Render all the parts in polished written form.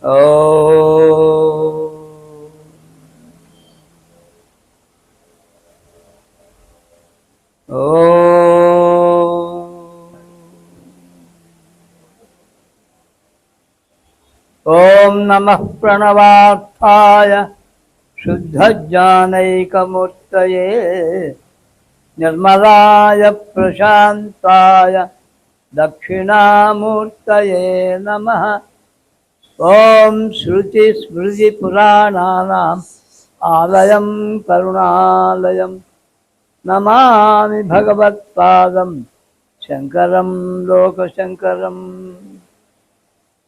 ఓం నమః ప్రణవార్థాయ శుద్ధజ్ఞానైకమూర్తయే నిర్మలాయ ప్రశాంతాయ దక్షిణామూర్తయే నమః. ఓం శృతి స్మృతి పురాణానాం ఆలయం కరుణాలయం నమామి భగవత్పాదం శంకరం లోకశంకరం.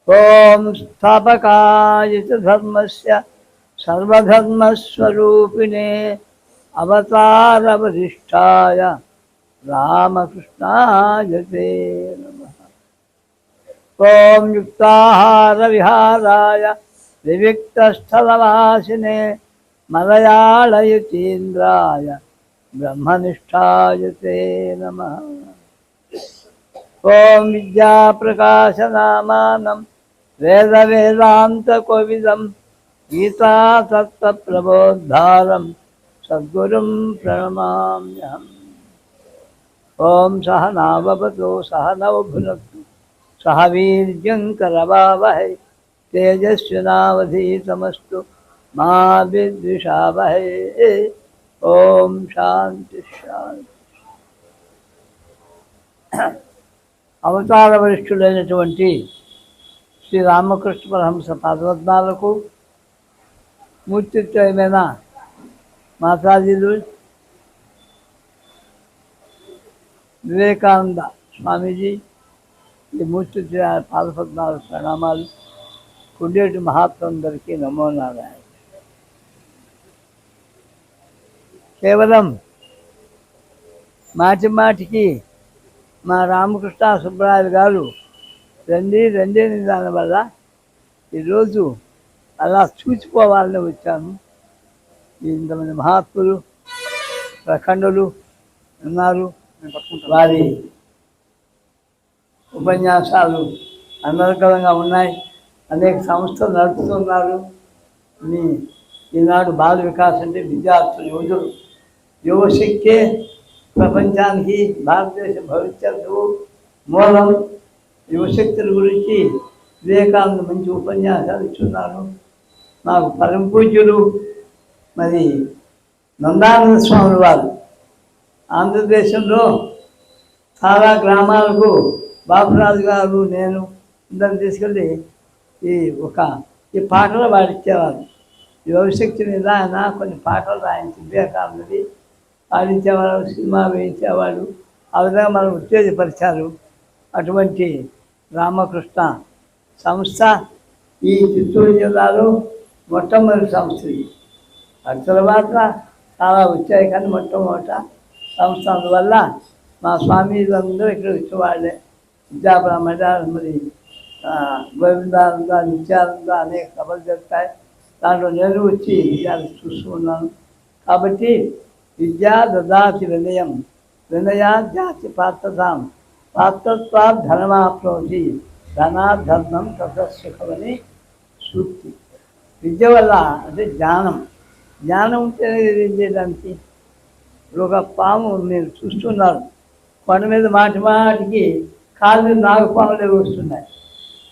ఓం స్థాపకాయ చ ధర్మస్య సర్వధర్మస్వరూపిణే అవతారవరిష్ఠాయ రామకృష్ణాయ తే నమః. ఓం యుక్తాహార విహారాయ వివిక్తస్థలవాసినే మలయాళయతీంద్రాయ బ్రహ్మనిష్ఠాయ తే నమః. ఓం విద్యాప్రకాశనామానం వేద వేదాంత కోవిదం గీతాతత్వప్రబోద్ధారం సద్గురుం ప్రణమామ్యహం. ఓం సహనావవతు సహనౌ భునక్తు సహ వీర్యం కరవావహై తేజస్వినావధీతమస్తు మా విద్విషావహై. ఓం శాంతి శాంతి. అవతార వరిష్ఠులైనటువంటి శ్రీ రామకృష్ణ పరమహంస పాదపద్మాలకు మూర్తిత్వమైన మాతాజీలు వివేకానంద స్వామీజీ ఈ మూర్తిత్వ పాదపద్మాల ప్రణామాలు. కుండేటి మహాత్ములందరికీ నమో నారాయణ. కేవలం మాటి మాటికి మా రామకృష్ణ సుబ్బరాయలు గారు రండి అని దానివల్ల ఈరోజు అలా చూసిపోవాలని వచ్చాను. ఇంతమంది మహాత్ములు ప్రఖండులు ఉన్నారు, వారి ఉపన్యాసాలు అనర్గళంగా ఉన్నాయి. అనేక సంస్థలు నడుపుతున్నారు. ఈనాడు బాల వికాస్ అంటే విద్యార్థులు, యువతులు, యువశక్తే ప్రపంచానికి భారతదేశ భవిష్యత్తు మూలం. యువశక్తుల గురించి వివేకానంద మంచి ఉపన్యాసాలు ఇస్తున్నారు. నాకు పరమ పూజ్యులు మరి నందానంద స్వామి వారు ఆంధ్రదేశంలో చాలా గ్రామాలకు బాపురాజు గారు నేను అందరిని తీసుకెళ్ళి ఈ పాటలు పాడించేవారు. యువశక్తి మీద ఆయన కొన్ని పాటలు రాయించి వివేకానందది పాడించేవారు, సినిమా వేయించేవాడు. ఆ విధంగా మనం ఉత్తేజపరిచారు. అటువంటి రామకృష్ణ సంస్థ ఈ చిత్తూరు జిల్లాలో మొట్టమొదటి సంస్థ. ఆ తర్వాత చాలా వచ్చాయి, కానీ మొట్టమొదట సంస్థ. అందువల్ల మా స్వామీలందరూ ఇక్కడ వచ్చేవాళ్ళే. విద్యాబ్రాహ్మణ మరి గోవిందానంద, నిత్యానంద అనేక సభలు జరుగుతాయి. దాంట్లో నేను వచ్చి విద్యాలు చూస్తూ ఉన్నాను. కాబట్టి విద్యా దదాతి వినయం వినయా జాతి పాత్రతాం పాత్రత్వా ధనమాప్నోతి ధనాధర్మం తతసుఖమని సూక్తి. విద్య వల్ల అంటే జ్ఞానం ఉంటేనే ఏం చేయడానికి. ఒక పాము మీరు చూస్తున్నారు, కొండ మీద మాటి మాటికి కాళ్ళు నాగుపాములే వస్తున్నాయి.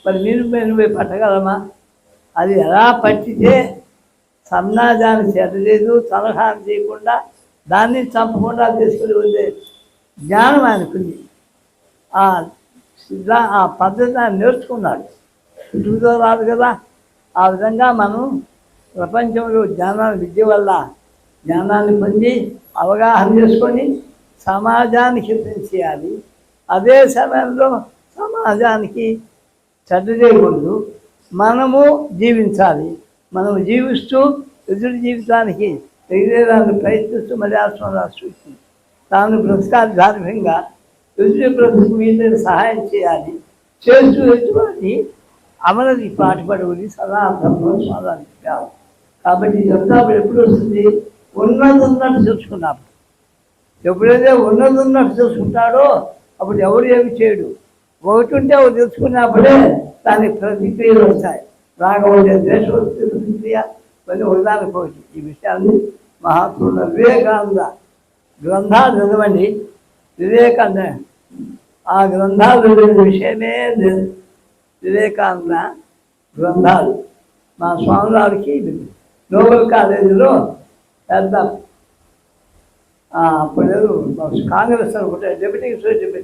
మరి మీరు పోయి పట్టగలమా? అది ఎలా పట్టితే సమాజానికి చెడ్డలేదు, సలహాలు చేయకుండా దాన్ని చంపకుండా తీసుకుని ఉండే జ్ఞానం ఆయనకుంది. ఆ పద్ధతి ఆయన నేర్చుకున్నాడు. ఇంటితో రాదు కదా. ఆ విధంగా మనం ప్రపంచంలో విద్య వల్ల జ్ఞానాన్ని పొంది అవగాహన చేసుకొని సమాజానికి హితం చేయాలి. అదే సమయంలో సమాజానికి చెడ్డ చేయకూడదు. మనము జీవించాలి. మనము జీవిస్తూ ఎదుటి జీవితానికి తెలియడానికి ప్రయత్నిస్తూ మర్యాద సూచింది. తాను బ్రతకాలి ధార్మికంగా, ఎదుటి బ్రతుకు మీద సహాయం చేయాలి. చేస్తూ ఎదుటి అమలకి పాటుపడి సదా ధర్మం స్వాదాన్ని చెప్పాలి. కాబట్టి ఇదంతా ఎప్పుడు వస్తుంది? ఉన్నది తెలుసుకున్నప్పుడు. ఎప్పుడైతే ఉన్నది తెలుసుకుంటాడో అప్పుడు ఎవరు ఏమి చేయడు. ఒకటి ఉంటే ఒకటి తెలుసుకున్నప్పుడే దానికి ప్రతిక్రియలు వస్తాయి. రాగముండే దేశోత్తి క్రియ కొన్ని ఒకదానికోటి. ఈ విషయాన్ని మహాత్ముడు వివేకానంద గ్రంథాలు చదవండి. వివేకానంద ఆ గ్రంథాలు చదివిన విషయమే లేదు. వివేకానంద గ్రంథాలు మా స్వామివారికి నోబెల్ కాలేజీలో పెద్ద అప్పుడు కాంగ్రెస్ అనుకుంటే డెప్యూటీ సెక్రటరీ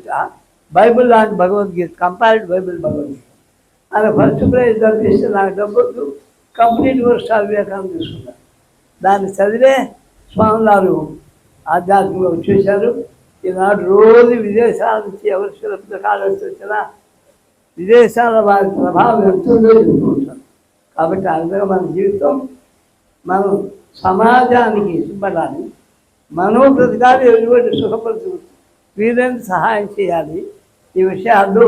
బైబిల్ లాంటి భగవద్గీత, కంపైల్డ్ బైబిల్ భగవద్గీత ఆయన ఫస్ట్ ప్రైజ్ తప్పిస్తే నాకు డబ్బులు కంప్లీట్ కోర్స్ వివేకానంద తీసుకున్నాను. దాన్ని చదివే స్వామివారు ఆధ్యాత్మికంగా వచ్చేసారు. ఈనాడు రోజు విదేశాల నుంచి ఎవరి పుస్తకాలు వచ్చినా విదేశాల వారి ప్రభావం ఎంతుందో చెప్పుకుంటారు. కాబట్టి ఆ విధంగా మన జీవితం మనం సమాజానికి ఇష్టపడాలి. మనోబ్రతకాలు ఎటువంటి సుఖపరుచు వీలైన సహాయం చేయాలి. ఈ విషయాలు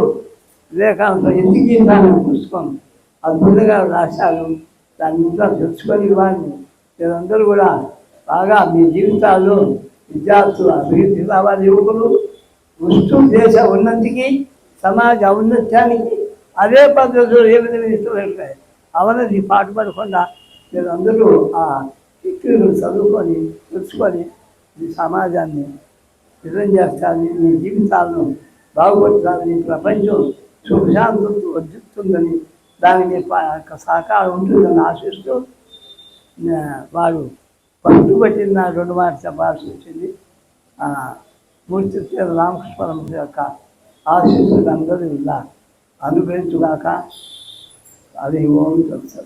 వివేకానంద ఎందుకు గీతాన్ని పుస్తకం అద్భుతంగా రాశారు. దాని ఇంట్లో తెలుసుకొని వారిని మీరందరూ కూడా బాగా మీ జీవితాల్లో విద్యార్థులు అభివృద్ధి కావాలి. యువకులు వస్తూ దేశ ఉన్నతికి సమాజ ఔన్నత్యానికి అదే పద్ధతిలో ఏ విధంగా ఇష్టపడతాయి అవన్నది పాటుపడకుండా మీరందరూ ఆ శక్తులు చదువుకొని తెలుసుకొని ఈ సమాజాన్ని నిజం చేస్తారని, మీ జీవితాలను బాగుపడతారని, ప్రపంచం సుఖశాంతంతో వర్ధిస్తుందని, దానికి సహకారం ఉంటుందని ఆశిస్తూ వారు పట్టుబట్టిన 2 మాటలు చెప్పాల్సి వచ్చింది. మూర్తి రామకృష్ణ యొక్క ఆశీస్సులు అందరూ ఇలా అనుగ్రహించుగాక. అది ఓం తెలుసు.